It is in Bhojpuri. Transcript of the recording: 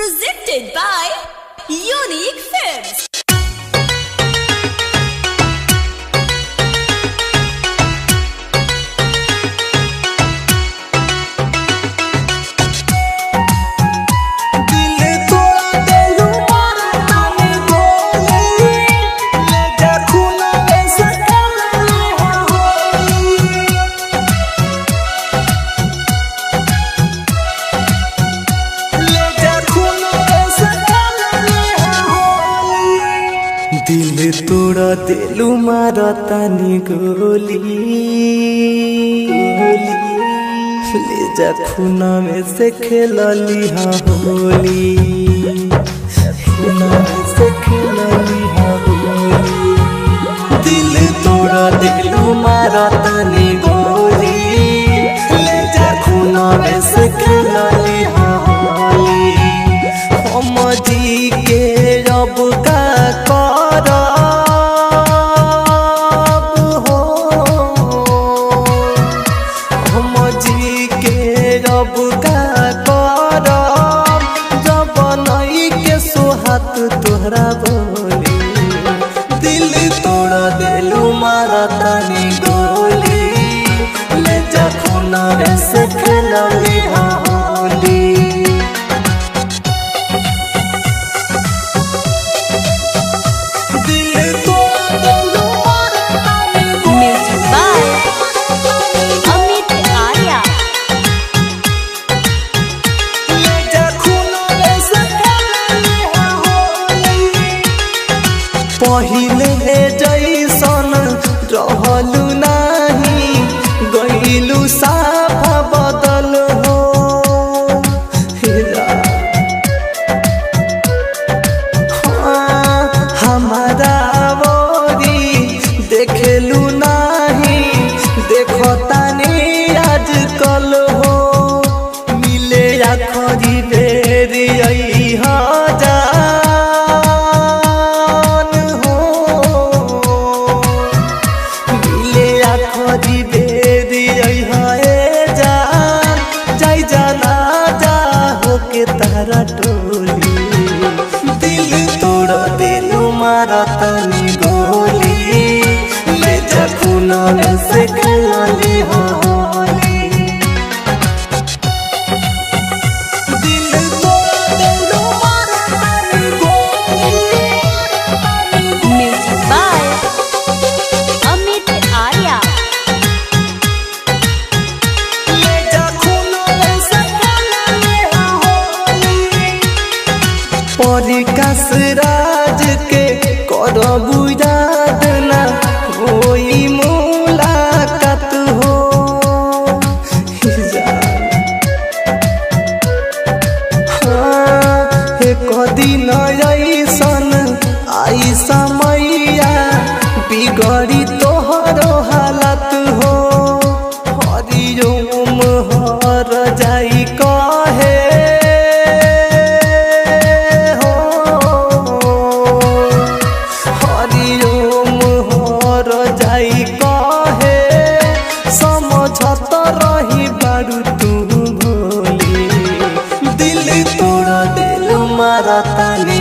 Presented by Unique Films. दिल तोड़ा दिलू मारा तानी गोली ले जा खूना में से खेलली हाँ होली खूना में से खेलली हाँ होली दिल तोड़ा दिलू मारा तानी गोली ले जा खूना में से खेलली हाँ होली हम जी के रब का तोहरा बोली दिल तोड़ा दिलू मारा तानी गोली ले जा खूना से खेलली होली दिल तोड़ा दिलू मारा तानी Music by Amit Arya. ले जा खूना से खेलली पहिले जैसन रहलू नाही गईलू साफा बदल हो हमारा बोरी देखलू नाही देखो तानी आजकल हो मिले आखरी बेर जा तारा टोली दिल तोड़ा दिलू मारा तानी गोली ले जा खूना से खेलली होली दिल तोड़ा दिलू मारा तानी गोली Music by Amit Arya. ले जा खूना से खेलली परिकास राज के करबू याद ना होई मुलाकात हो एक दिन ऐसन आई समैया बिगड़ी तोहरो हालत हो हरिओम हर जाई कहे समझत रही बारू तू भोली दिल तोड़ा दिल मारा तानी